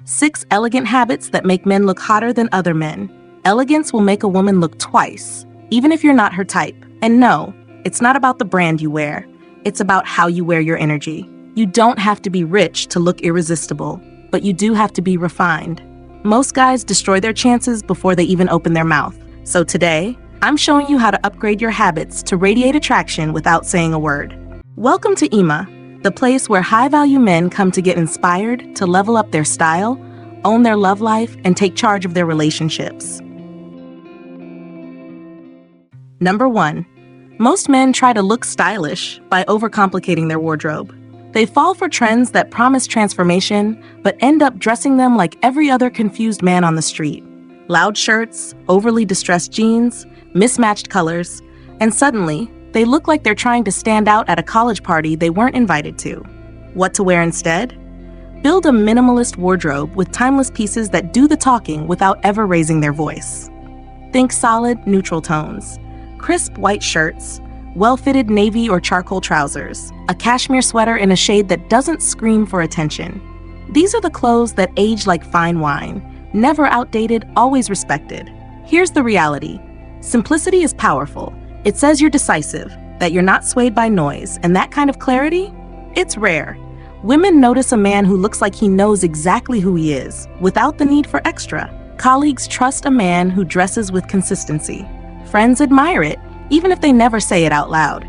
6 elegant habits that make men look hotter than other men. Elegance will make a woman look twice, even if you're not her type. And no, it's not about the brand you wear. It's about how you wear your energy. You don't have to be rich to look irresistible, but you do have to be refined. Most guys destroy their chances before they even open their mouth. So today, I'm showing you how to upgrade your habits to radiate attraction without saying a word. Welcome to 𝐲𝐬, the place where high-value men come to get inspired, to level up their style, own their love life, and take charge of their relationships. Number 1. Most men try to look stylish by overcomplicating their wardrobe. They fall for trends that promise transformation, but end up dressing them like every other confused man on the street. Loud shirts, overly distressed jeans, mismatched colors, and suddenly, they look like they're trying to stand out at a college party they weren't invited to. What to wear instead? Build a minimalist wardrobe with timeless pieces that do the talking without ever raising their voice. Think solid, neutral tones, crisp white shirts, well-fitted navy or charcoal trousers, a cashmere sweater in a shade that doesn't scream for attention. These are the clothes that age like fine wine, never outdated, always respected. Here's the reality. Simplicity is powerful. It says you're decisive, that you're not swayed by noise, and that kind of clarity? It's rare. Women notice a man who looks like he knows exactly who he is, without the need for extra. Colleagues trust a man who dresses with consistency. Friends admire it, even if they never say it out loud.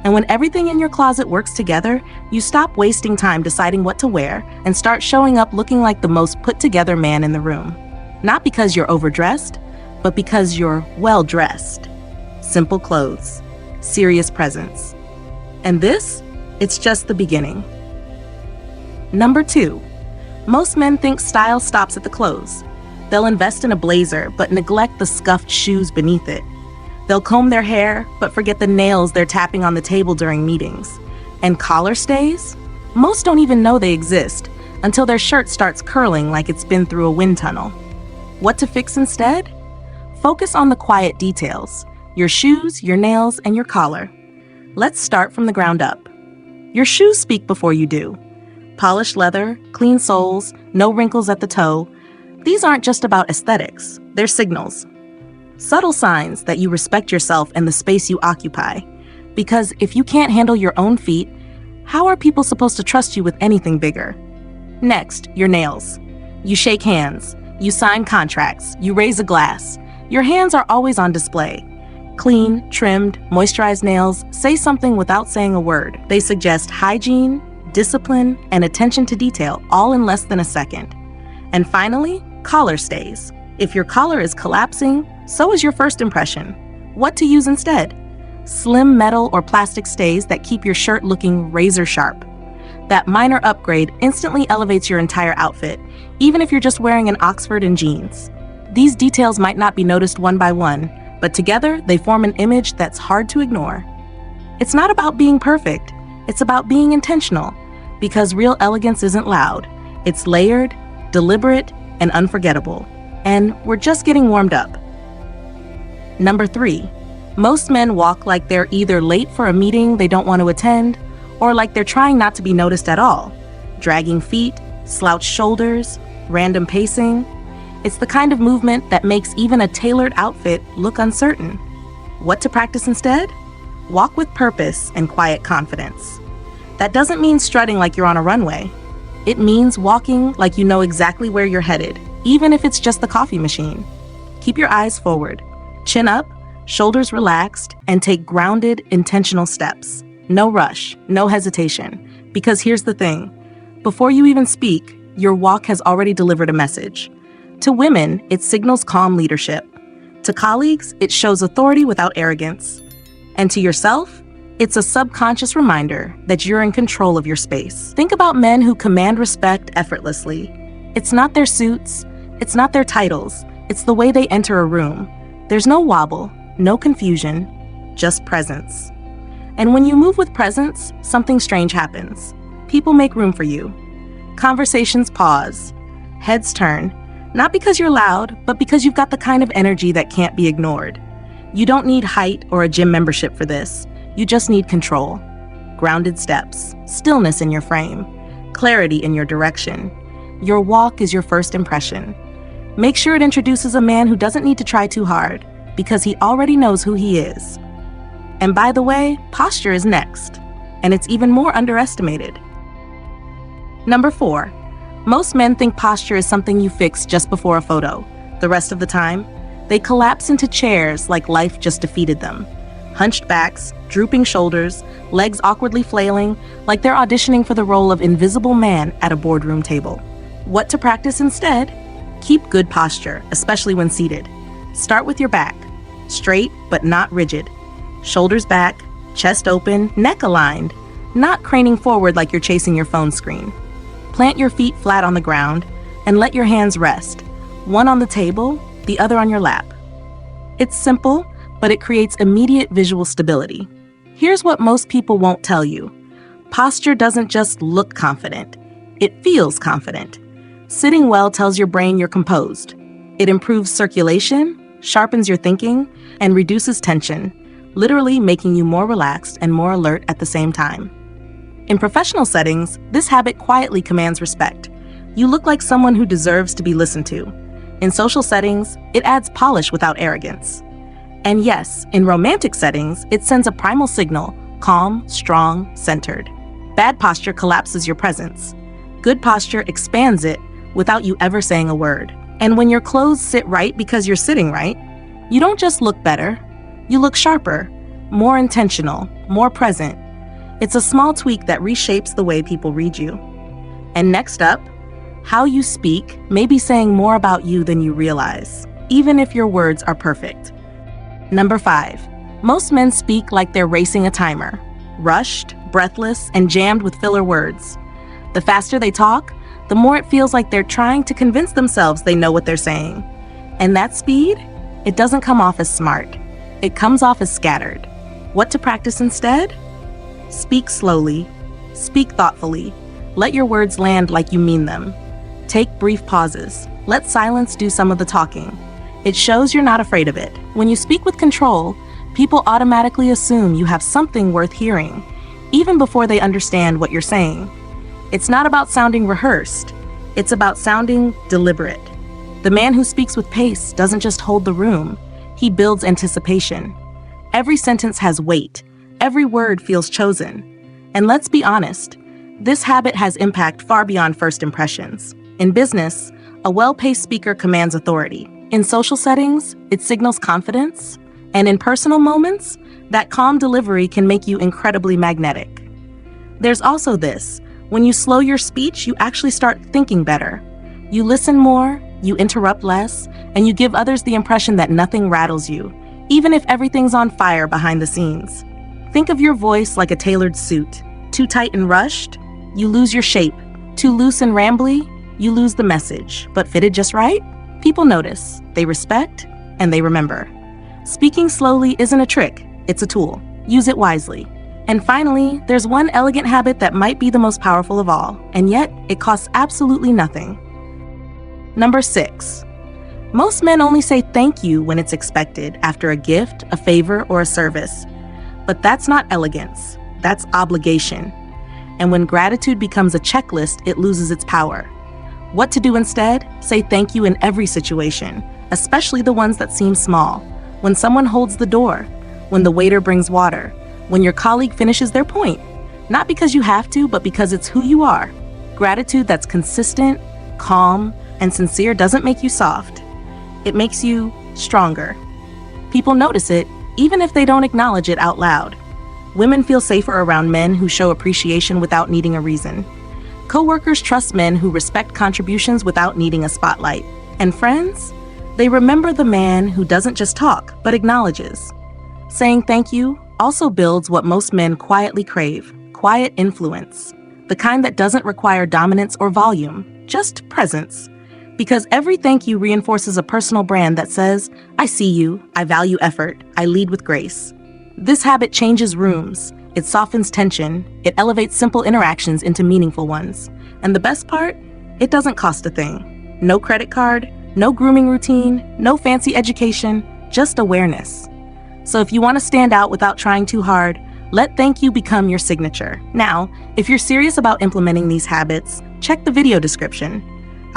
And when everything in your closet works together, you stop wasting time deciding what to wear and start showing up looking like the most put-together man in the room. Not because you're overdressed, but because you're well-dressed. Simple clothes, serious presence. And this, it's just the beginning. Number 2. Most men think style stops at the clothes. They'll invest in a blazer, but neglect the scuffed shoes beneath it. They'll comb their hair, but forget the nails they're tapping on the table during meetings. And collar stays? Most don't even know they exist until their shirt starts curling like it's been through a wind tunnel. What to fix instead? Focus on the quiet details: your shoes, your nails, and your collar. Let's start from the ground up. Your shoes speak before you do. Polished leather, clean soles, no wrinkles at the toe. These aren't just about aesthetics, they're signals. Subtle signs that you respect yourself and the space you occupy. Because if you can't handle your own feet, how are people supposed to trust you with anything bigger? Next, your nails. You shake hands, you sign contracts, you raise a glass. Your hands are always on display. Clean, trimmed, moisturized nails say something without saying a word. They suggest hygiene, discipline, and attention to detail, all in less than a second. And finally, collar stays. If your collar is collapsing, so is your first impression. What to use instead? Slim metal or plastic stays that keep your shirt looking razor sharp. That minor upgrade instantly elevates your entire outfit, even if you're just wearing an Oxford and jeans. These details might not be noticed one by one, but together they form an image that's hard to ignore. It's not about being perfect, it's about being intentional, because real elegance isn't loud. It's layered, deliberate, and unforgettable. And we're just getting warmed up. Number 3. Most men walk like they're either late for a meeting they don't want to attend, or like they're trying not to be noticed at all. Dragging feet, slouched shoulders, random pacing. It's the kind of movement that makes even a tailored outfit look uncertain. What to practice instead? Walk with purpose and quiet confidence. That doesn't mean strutting like you're on a runway. It means walking like you know exactly where you're headed, even if it's just the coffee machine. Keep your eyes forward, chin up, shoulders relaxed, and take grounded, intentional steps. No rush, no hesitation. Because here's the thing. Before you even speak, your walk has already delivered a message. To women, it signals calm leadership. To colleagues, it shows authority without arrogance. And to yourself, it's a subconscious reminder that you're in control of your space. Think about men who command respect effortlessly. It's not their suits, it's not their titles, it's the way they enter a room. There's no wobble, no confusion, just presence. And when you move with presence, something strange happens. People make room for you. Conversations pause. Heads turn. Not because you're loud, but because you've got the kind of energy that can't be ignored. You don't need height or a gym membership for this. You just need control. Grounded steps, stillness in your frame, clarity in your direction. Your walk is your first impression. Make sure it introduces a man who doesn't need to try too hard, because he already knows who he is. And by the way, posture is next, and it's even more underestimated. Number 4, most men think posture is something you fix just before a photo. The rest of the time, they collapse into chairs like life just defeated them. Hunched backs, drooping shoulders, legs awkwardly flailing, like they're auditioning for the role of invisible man at a boardroom table. What to practice instead? Keep good posture, especially when seated. Start with your back, straight but not rigid. Shoulders back, chest open, neck aligned, not craning forward like you're chasing your phone screen. Plant your feet flat on the ground and let your hands rest, one on the table, the other on your lap. It's simple, but it creates immediate visual stability. Here's what most people won't tell you. Posture doesn't just look confident, it feels confident. Sitting well tells your brain you're composed. It improves circulation, sharpens your thinking, and reduces tension, literally making you more relaxed and more alert at the same time. In professional settings, this habit quietly commands respect. You look like someone who deserves to be listened to. In social settings, it adds polish without arrogance. And yes, in romantic settings, it sends a primal signal, calm, strong, centered. Bad posture collapses your presence. Good posture expands it without you ever saying a word. And when your clothes sit right because you're sitting right, you don't just look better, you look sharper, more intentional, more present. It's a small tweak that reshapes the way people read you. And next up, how you speak may be saying more about you than you realize, even if your words are perfect. Number 5, most men speak like they're racing a timer, rushed, breathless, and jammed with filler words. The faster they talk, the more it feels like they're trying to convince themselves they know what they're saying. And that speed, it doesn't come off as smart. It comes off as scattered. What to practice instead? Speak slowly, speak thoughtfully, let your words land like you mean them. Take brief pauses, let silence do some of the talking. It shows you're not afraid of it. When you speak with control, people automatically assume you have something worth hearing, even before they understand what you're saying. It's not about sounding rehearsed, it's about sounding deliberate. The man who speaks with pace doesn't just hold the room, he builds anticipation. Every sentence has weight, every word feels chosen. And let's be honest, this habit has impact far beyond first impressions. In business, a well-paced speaker commands authority. In social settings, it signals confidence. And in personal moments, that calm delivery can make you incredibly magnetic. There's also this. When you slow your speech, you actually start thinking better. You listen more, you interrupt less, and you give others the impression that nothing rattles you, even if everything's on fire behind the scenes. Think of your voice like a tailored suit. Too tight and rushed, you lose your shape. Too loose and rambly, you lose the message. But fitted just right, people notice, they respect, and they remember. Speaking slowly isn't a trick, it's a tool. Use it wisely. And finally, there's one elegant habit that might be the most powerful of all, and yet it costs absolutely nothing. Number 6. Most men only say thank you when it's expected after a gift, a favor, or a service. But that's not elegance, that's obligation. And when gratitude becomes a checklist, it loses its power. What to do instead? Say thank you in every situation, especially the ones that seem small. When someone holds the door, when the waiter brings water, when your colleague finishes their point. Not because you have to, but because it's who you are. Gratitude that's consistent, calm, and sincere doesn't make you soft. It makes you stronger. People notice it, even if they don't acknowledge it out loud. Women feel safer around men who show appreciation without needing a reason. Coworkers trust men who respect contributions without needing a spotlight. And friends? They remember the man who doesn't just talk, but acknowledges. Saying thank you also builds what most men quietly crave, quiet influence. The kind that doesn't require dominance or volume, just presence. Because every thank you reinforces a personal brand that says, I see you, I value effort, I lead with grace. This habit changes rooms, it softens tension, it elevates simple interactions into meaningful ones. And the best part? It doesn't cost a thing. No credit card, no grooming routine, no fancy education, just awareness. So if you want to stand out without trying too hard, let thank you become your signature. Now, if you're serious about implementing these habits, check the video description.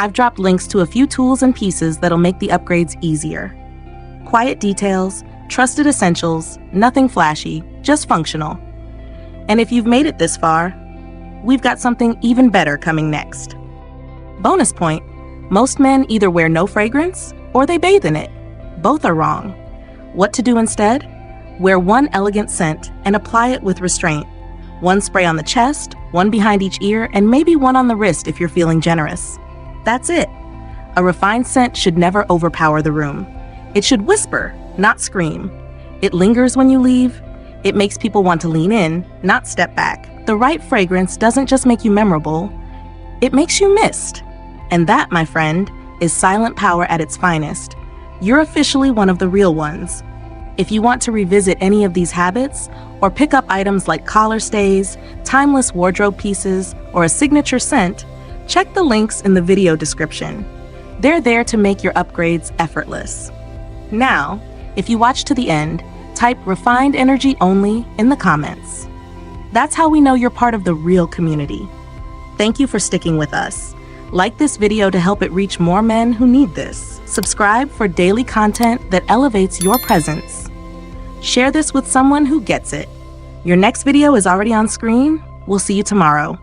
I've dropped links to a few tools and pieces that'll make the upgrades easier. Quiet details, trusted essentials, nothing flashy, just functional. And if you've made it this far, we've got something even better coming next. Bonus point, most men either wear no fragrance or they bathe in it. Both are wrong. What to do instead? Wear one elegant scent and apply it with restraint. One spray on the chest, one behind each ear, and maybe one on the wrist if you're feeling generous. That's it. A refined scent should never overpower the room. It should whisper, not scream. It lingers when you leave. It makes people want to lean in, not step back. The right fragrance doesn't just make you memorable, it makes you missed. And that, my friend, is silent power at its finest. You're officially one of the real ones. If you want to revisit any of these habits, or pick up items like collar stays, timeless wardrobe pieces, or a signature scent, check the links in the video description. They're there to make your upgrades effortless. Now, if you watch to the end, type refined energy only in the comments. That's how we know you're part of the real community. Thank you for sticking with us. Like this video to help it reach more men who need this. Subscribe for daily content that elevates your presence. Share this with someone who gets it. Your next video is already on screen. We'll see you tomorrow.